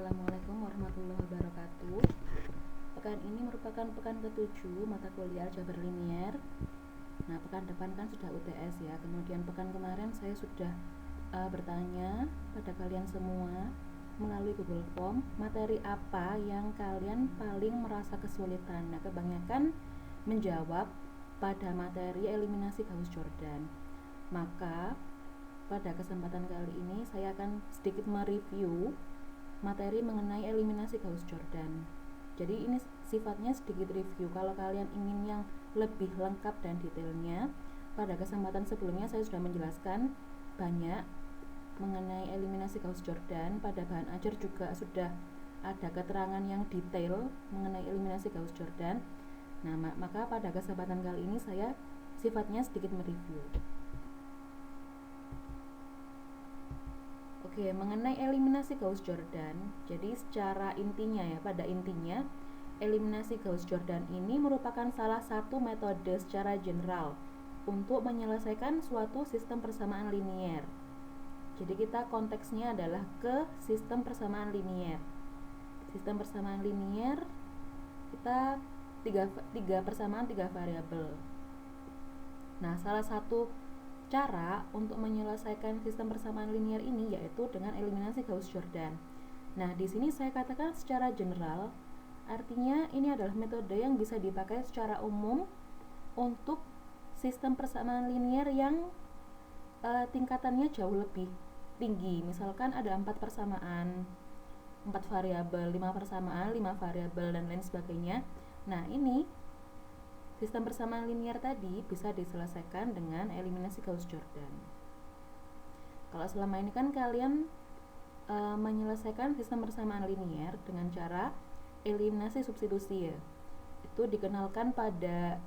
Assalamualaikum warahmatullahi wabarakatuh. Pekan ini merupakan pekan ke-7 mata kuliah aljabar linier. Nah, pekan depan kan sudah UTS ya. Kemudian pekan kemarin saya sudah bertanya pada kalian semua melalui Google Form, materi apa yang kalian paling merasa kesulitan. Nah, kebanyakan menjawab pada materi eliminasi Gauss-Jordan. Maka pada kesempatan kali ini saya akan sedikit mereview materi mengenai eliminasi Gauss-Jordan. Jadi ini sifatnya sedikit review. Kalau kalian ingin yang lebih lengkap dan detailnya, pada kesempatan sebelumnya saya sudah menjelaskan banyak mengenai eliminasi Gauss-Jordan. Pada bahan ajar juga sudah ada keterangan yang detail mengenai eliminasi Gauss-Jordan. Nah, maka pada kesempatan kali ini saya sifatnya sedikit mereview. Oke, mengenai eliminasi Gauss-Jordan, jadi secara intinya ya, pada intinya eliminasi Gauss-Jordan ini merupakan salah satu metode secara general untuk menyelesaikan suatu sistem persamaan linier. Jadi kita konteksnya adalah ke sistem persamaan linier. Sistem persamaan linier kita tiga persamaan tiga variabel. Nah, salah satu cara untuk menyelesaikan sistem persamaan linier ini yaitu dengan eliminasi Gauss-Jordan. Nah, di sini saya katakan secara general, artinya ini adalah metode yang bisa dipakai secara umum untuk sistem persamaan linier yang tingkatannya jauh lebih tinggi. Misalkan ada 4 persamaan, 4 variabel, 5 persamaan, 5 variabel dan lain sebagainya. Nah, ini sistem persamaan linier tadi bisa diselesaikan dengan eliminasi Gauss-Jordan. Kalau selama ini kan kalian menyelesaikan sistem persamaan linier dengan cara eliminasi substitusi ya. Itu dikenalkan pada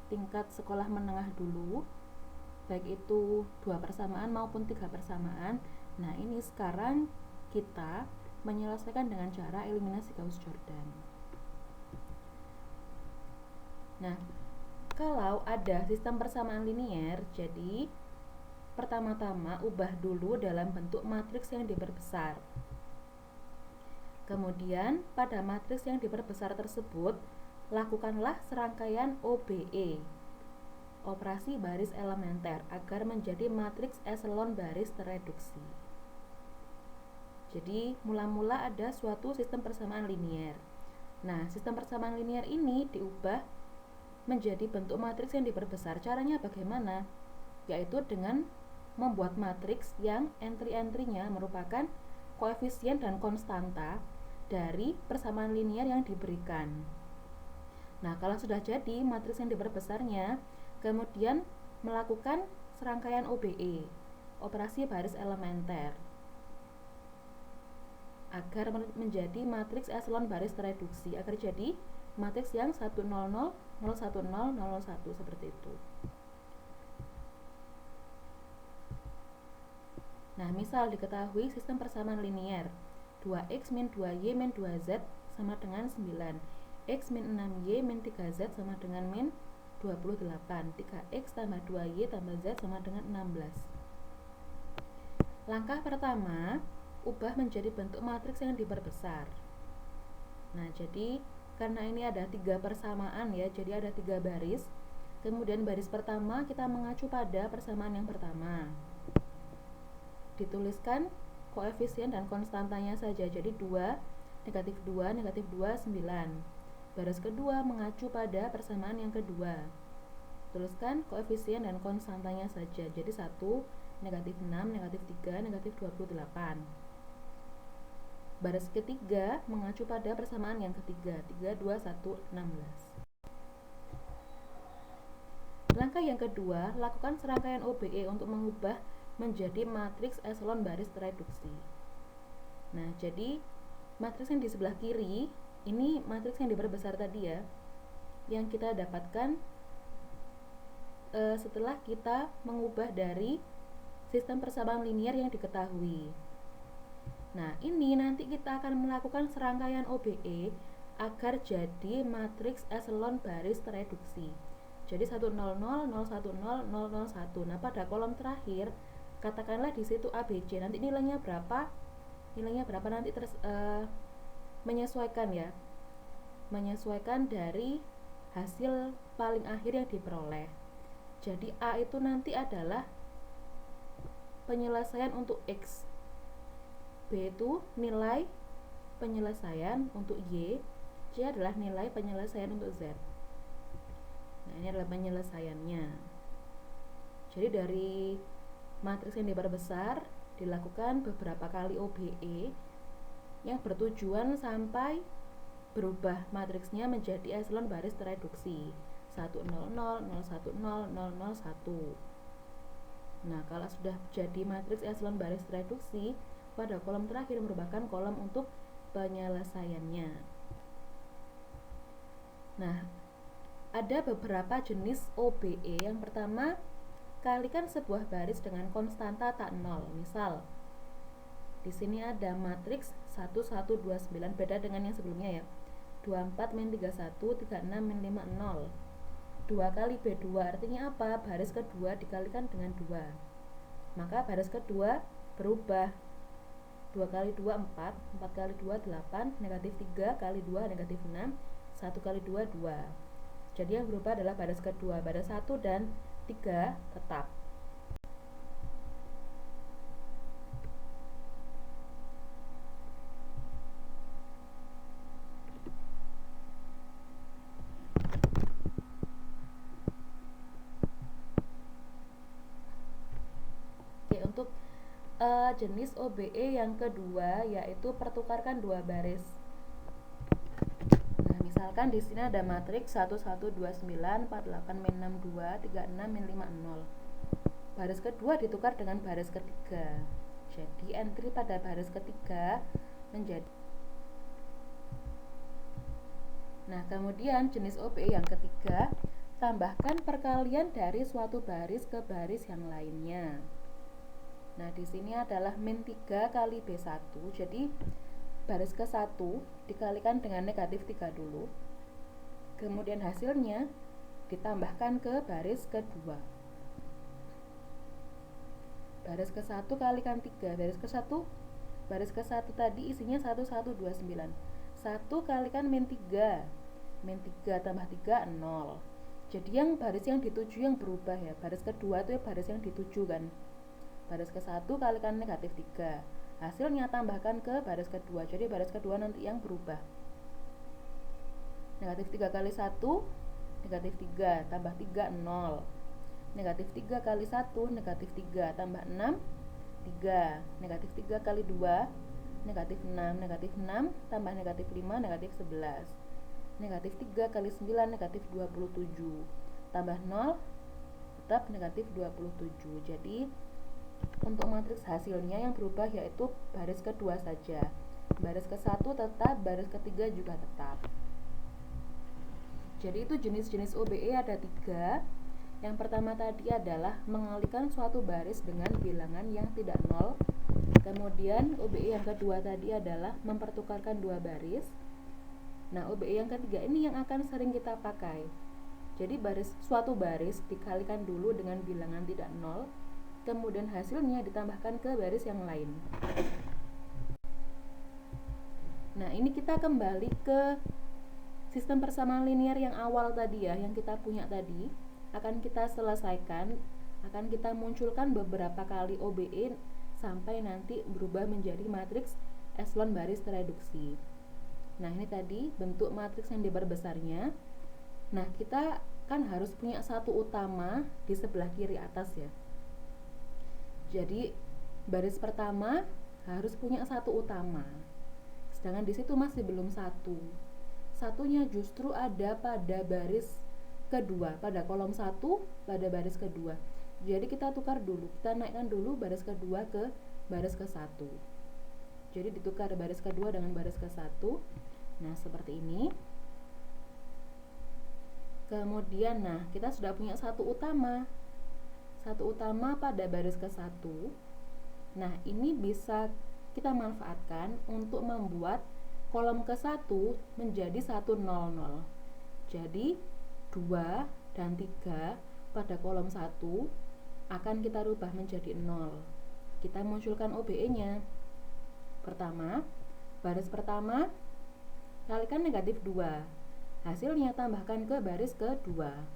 tingkat sekolah menengah dulu, baik itu 2 persamaan maupun 3 persamaan. Nah, ini sekarang kita menyelesaikan dengan cara eliminasi Gauss-Jordan. Nah, kalau ada sistem persamaan linier, jadi pertama-tama ubah dulu dalam bentuk matriks yang diperbesar. Kemudian pada matriks yang diperbesar tersebut, lakukanlah serangkaian OBE, operasi baris elementer, agar menjadi matriks eselon baris tereduksi. Jadi mula-mula ada suatu sistem persamaan linier. Nah, sistem persamaan linier ini diubah menjadi bentuk matriks yang diperbesar. Caranya bagaimana? Yaitu dengan membuat matriks yang entry-entrynya merupakan koefisien dan konstanta dari persamaan linier yang diberikan. Nah, kalau sudah jadi matriks yang diperbesarnya, kemudian melakukan serangkaian OBE, operasi baris elementer, agar menjadi matriks eselon baris tereduksi, agar jadi matriks yang 100 010 001 seperti itu. Nah, misal diketahui sistem persamaan linier 2x min 2y min 2z sama dengan 9, x min 6y min 3z sama dengan min 28, 3x tambah 2y tambah z sama dengan 16. Langkah pertama, ubah menjadi bentuk matriks yang diperbesar. Nah, jadi karena ini ada 3 persamaan ya, jadi ada 3 baris. Kemudian baris pertama kita mengacu pada persamaan yang pertama. Dituliskan koefisien dan konstantanya saja. Jadi 2, negatif 2, negatif 2, 9. Baris kedua mengacu pada persamaan yang kedua. Tuliskan koefisien dan konstantanya saja. Jadi 1, negatif 6, negatif 3, negatif 28. Baris ketiga mengacu pada persamaan yang ketiga, 3, 2, 1, 16. Langkah yang kedua, lakukan serangkaian OBE untuk mengubah menjadi matriks eselon baris tereduksi. Nah, jadi matriks yang di sebelah kiri, ini matriks yang diperbesar tadi ya, yang kita dapatkan setelah kita mengubah dari sistem persamaan linier yang diketahui. Nah, ini nanti kita akan melakukan serangkaian OBE agar jadi matriks eselon baris tereduksi. Jadi 100 010 001. Nah, pada kolom terakhir katakanlah di situ ABC. Nanti nilainya berapa? Nilainya berapa nanti menyesuaikan ya, menyesuaikan dari hasil paling akhir yang diperoleh. Jadi A itu nanti adalah penyelesaian untuk X, B itu nilai penyelesaian untuk Y, C adalah nilai penyelesaian untuk Z. Nah, ini adalah penyelesaiannya. Jadi dari matriks yang diperbesar dilakukan beberapa kali OBE yang bertujuan sampai berubah matriksnya menjadi eselon baris tereduksi 100, 010, 010, 001. Nah, kalau sudah jadi matriks eselon baris tereduksi, pada kolom terakhir merupakan kolom untuk penyelesaiannya. Nah, ada beberapa jenis OBE. Yang pertama, kalikan sebuah baris dengan konstanta tak nol. Misal, di sini ada matriks 1129, beda dengan yang sebelumnya ya. 24 min 31, 36 min 50. 2 kali B2 artinya apa? Baris kedua dikalikan dengan 2. Maka baris kedua berubah. 2 kali 2 4, 4 kali 2 8, negatif 3 kali 2 negatif 6, 1 kali 2 2. Jadi yang berubah adalah baris kedua. Baris 1 dan 3 tetap. Oke, untuk jenis OBE yang kedua yaitu pertukarkan dua baris. Nah, misalkan di sini ada matriks 1129, 48 min 62, 36 min 50. Baris kedua ditukar dengan baris ketiga. Jadi entry pada baris ketiga menjadi. Nah, kemudian jenis OBE yang ketiga, tambahkan perkalian dari suatu baris ke baris yang lainnya. Nah, di sini adalah min 3 kali B1. Jadi baris ke-1 dikalikan dengan negatif 3 dulu. Kemudian hasilnya ditambahkan ke baris kedua. Baris ke-1 kalikan 3. Baris ke-1 tadi isinya 1129. 1 kalikan min 3. Min 3 tambah 3 0. Jadi yang baris yang dituju yang berubah ya. Baris kedua itu ya baris yang dituju kan. Baris ke-1 kalikan negatif 3. Hasilnya tambahkan ke baris kedua. Jadi baris kedua nanti yang berubah. Negatif 3 kali 1, negatif 3, tambah 3, 0. Negatif 3 kali 1, negatif 3, tambah 6, 3. Negatif 3 kali 2, negatif 6. Negatif 6, tambah negatif 5, negatif 11. Negatif 3 kali 9, negatif 27. Tambah 0, tetap negatif 27. Jadi untuk matriks hasilnya yang berubah yaitu baris kedua saja. Baris ke-1 tetap, baris ketiga juga tetap. Jadi itu jenis-jenis OBE ada 3. Yang pertama tadi adalah mengalihkan suatu baris dengan bilangan yang tidak nol. Kemudian OBE yang kedua tadi adalah mempertukarkan dua baris. Nah, OBE yang ketiga ini yang akan sering kita pakai. Jadi suatu baris dikalikan dulu dengan bilangan tidak nol, kemudian hasilnya ditambahkan ke baris yang lain. Nah, ini kita kembali ke sistem persamaan linear yang awal tadi ya, yang kita punya tadi. Akan kita selesaikan, akan kita munculkan beberapa kali OBE sampai nanti berubah menjadi matriks eselon baris tereduksi. Nah, ini tadi bentuk matriks yang diperbesarnya. Nah, kita kan harus punya satu utama di sebelah kiri atas ya. Jadi baris pertama harus punya satu utama. Sedangkan di situ masih belum satu. Satunya justru ada pada baris kedua, pada kolom 1 pada baris kedua. Jadi kita tukar dulu, kita naikkan dulu baris kedua ke baris ke-1. Jadi ditukar baris kedua dengan baris ke-1. Nah, seperti ini. Kemudian nah, kita sudah punya satu utama. Satu utama pada baris ke-1. Nah, ini bisa kita manfaatkan untuk membuat kolom ke-1 menjadi 100. Jadi 2 dan 3 pada kolom 1 akan kita rubah menjadi 0. Kita munculkan OBE-nya. Pertama, baris pertama kalikan negatif 2. Hasilnya tambahkan ke baris kedua.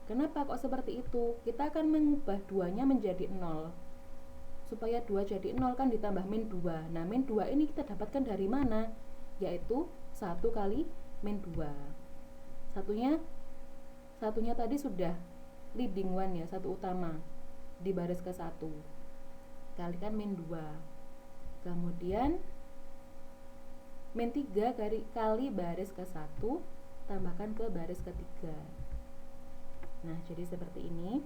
Kenapa kok seperti itu? Kita akan mengubah 2-nya menjadi 0. Supaya 2 jadi 0 kan ditambah min 2. Nah, min 2 ini kita dapatkan dari mana? Yaitu 1 kali min 2. Satunya tadi sudah leading one ya, satu utama di baris ke-1. Kalikan min 2. Kemudian min 3 kali baris ke-1 tambahkan ke baris ketiga. Nah, jadi seperti ini.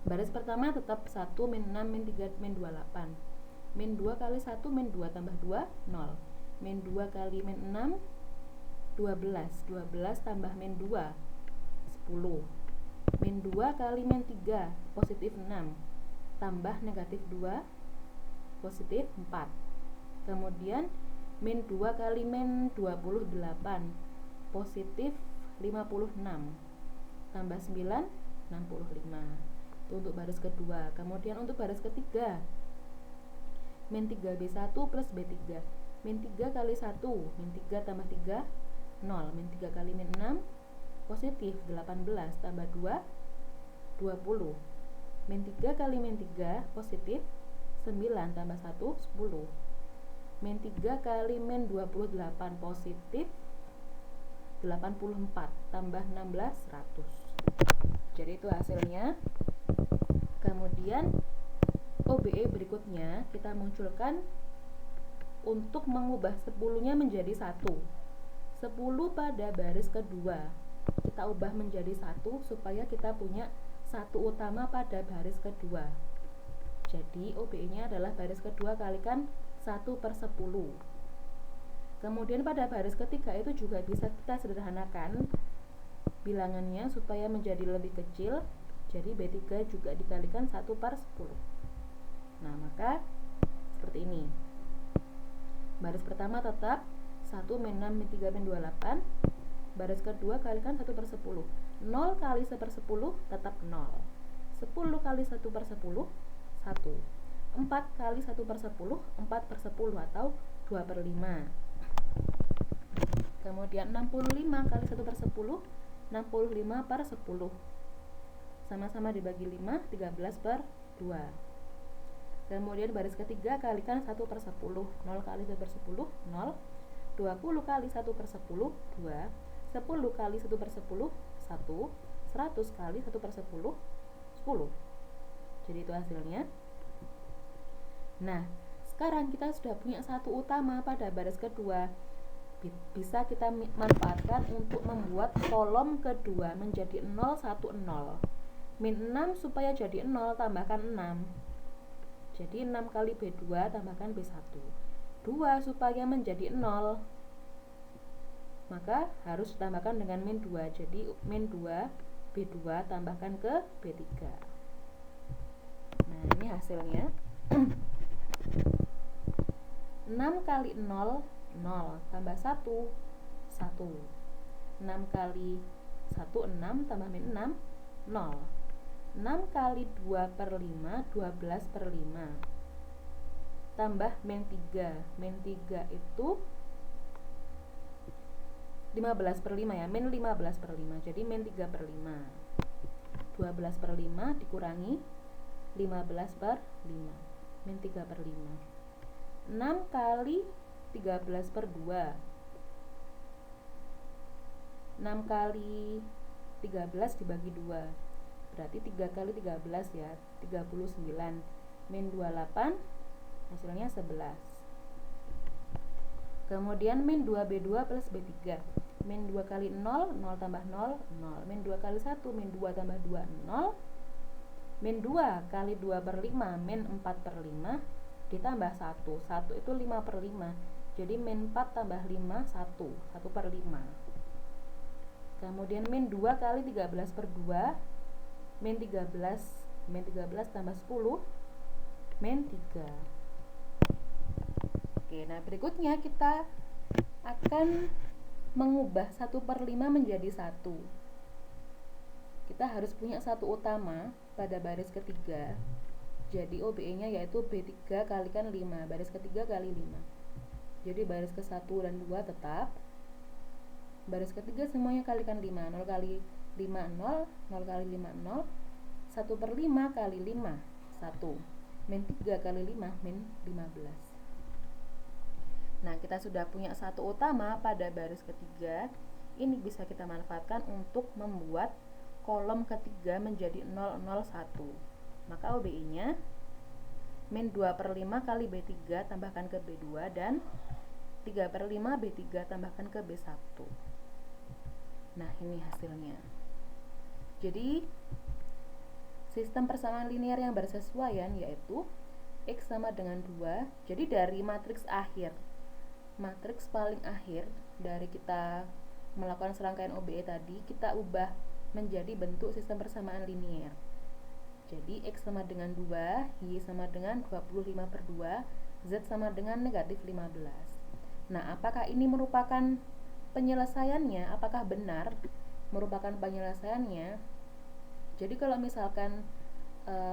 Baris pertama tetap 1, min 6, min 3, min 2, 8. Min 2 kali 1, min 2 tambah 2, 0. Min 2 kali min 6, 12. 12 tambah min 2, 10. Min 2 kali min 3, positif 6. Tambah negatif 2, positif 4. Kemudian min 2 kali min 28, positif 56, tambah 9, 65. Itu untuk baris kedua. Kemudian untuk baris ketiga, min 3B1 plus B3. Min 3 kali 1, min 3 tambah 3, 0. Min 3 kali min 6, positif 18, tambah 2, 20. Min 3 kali min 3, positif 9, tambah 1, 10. Min 3 kali min 28, positif 84, tambah 16, 100. Jadi itu hasilnya. Kemudian OBE berikutnya kita munculkan untuk mengubah 10-nya menjadi 1. 10 pada baris kedua kita ubah menjadi 1 supaya kita punya 1 utama pada baris kedua. Jadi OBE-nya adalah baris kedua kalikan 1/10. Kemudian pada baris ketiga itu juga bisa kita sederhanakan bilangannya supaya menjadi lebih kecil. Jadi B3 juga dikalikan 1/10. Nah, maka seperti ini. Baris pertama tetap 1, min 6, min 3, min 28. Baris kedua kalikan 1/10. 0 kali 1/10 tetap 0. 10 kali 1/10, 1. 4 kali 1/10, 4/10 atau 2/5. Kemudian 65 kali 1/10, 65/10. Sama-sama dibagi 5, 13/2. Kemudian baris ketiga kalikan 1/10. 0 kali 1/10, 0. 20 kali 1/10, 2. 10 kali 1/10, 1. 100 kali 1/10, 10. Jadi itu hasilnya. Nah, sekarang kita sudah punya 1 utama pada baris kedua. Bisa kita manfaatkan untuk membuat kolom kedua menjadi 0, 1, 0. Min 6 supaya jadi 0 tambahkan 6. Jadi 6 kali B2 tambahkan B1. 2 supaya menjadi 0, maka harus ditambahkan dengan min 2. Jadi min 2 B2 tambahkan ke B3. Nah, ini hasilnya. 6 kali 0, 0 tambah 1, 1. 6 kali 1, 6 tambah min 6, 0. 6 kali 2/5, 12/5. Tambah min 3. Min 3 itu 15/5 ya, min 15/5. Jadi min 3/5. 12/5 dikurangi 15/5. Min 3/5. 6 kali 13/2. 6 kali 13 dibagi 2. Berarti 3 kali 13 ya, 39. Min 28, hasilnya 11. Kemudian min 2B2 plus B3. Min 2 kali 0, 0 tambah 0, 0. Min 2 kali 1, min 2 tambah 2, 0. Min 2 kali 2/5, min 4/5. Ditambah 1. 1 itu 5/5. Jadi min 4 tambah 5, 1. 1/5. Kemudian min 2 kali 13/2. Min 13 tambah 10, min 3. Oke, nah berikutnya kita akan mengubah 1/5 menjadi 1. Kita harus punya 1 utama pada baris ketiga. Jadi OBE nya yaitu B3 kalikan 5. Baris ketiga kali 5. Jadi baris ke-1 dan 2 tetap. Baris ketiga semuanya kalikan 5. 0 kali 5 0, 0 kali 5 0, 1 per 5 kali 5 1, min 3 kali 5 min 15. Nah, kita sudah punya satu utama pada baris ketiga. Ini bisa kita manfaatkan untuk membuat kolom ketiga menjadi 0 0 1. Maka OBI-nya min 2 per 5 kali B3 tambahkan ke B2 dan 3 per 5 B3 tambahkan ke B1. Nah, ini hasilnya. Jadi, sistem persamaan linear yang bersesuaian yaitu X sama dengan 2. Jadi dari matriks akhir, matriks paling akhir dari kita melakukan serangkaian OBE tadi, kita ubah menjadi bentuk sistem persamaan linear. Jadi X sama dengan 2, Y sama dengan 25 per 2, Z sama dengan negatif 15. Nah, apakah ini merupakan penyelesaiannya? Apakah benar merupakan penyelesaiannya? Jadi kalau misalkan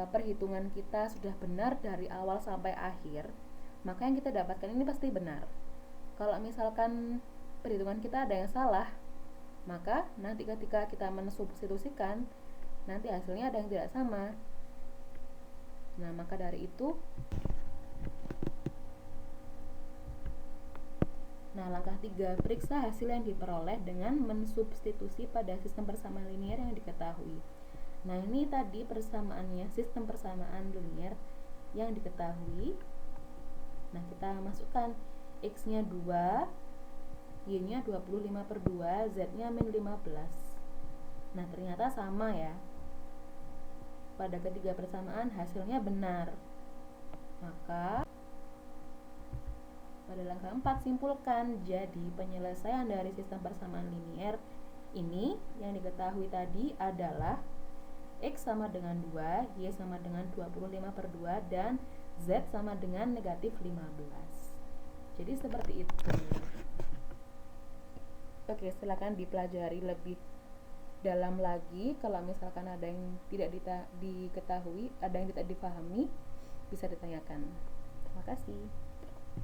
perhitungan kita sudah benar dari awal sampai akhir, maka yang kita dapatkan ini pasti benar. Kalau misalkan perhitungan kita ada yang salah, maka nanti ketika kita mensubstitusikan, nanti hasilnya ada yang tidak sama. Nah, maka dari itu, langkah 3, periksa hasil yang diperoleh dengan mensubstitusi pada sistem persamaan linear yang diketahui. Nah, ini tadi persamaannya, sistem persamaan linear yang diketahui. Nah, kita masukkan X-nya 2, Y-nya 25 per 2, Z-nya min 15. Nah, ternyata sama ya. Pada ketiga persamaan hasilnya benar. Maka pada langkah 4 simpulkan. Jadi penyelesaian dari sistem persamaan linear ini yang diketahui tadi adalah X sama dengan 2, Y sama dengan 25 per 2, dan Z sama dengan negatif 15. Jadi seperti itu. Oke, silakan dipelajari lebih dalam lagi. Kalau misalkan ada yang tidak diketahui, ada yang tidak dipahami, bisa ditanyakan. Terima kasih.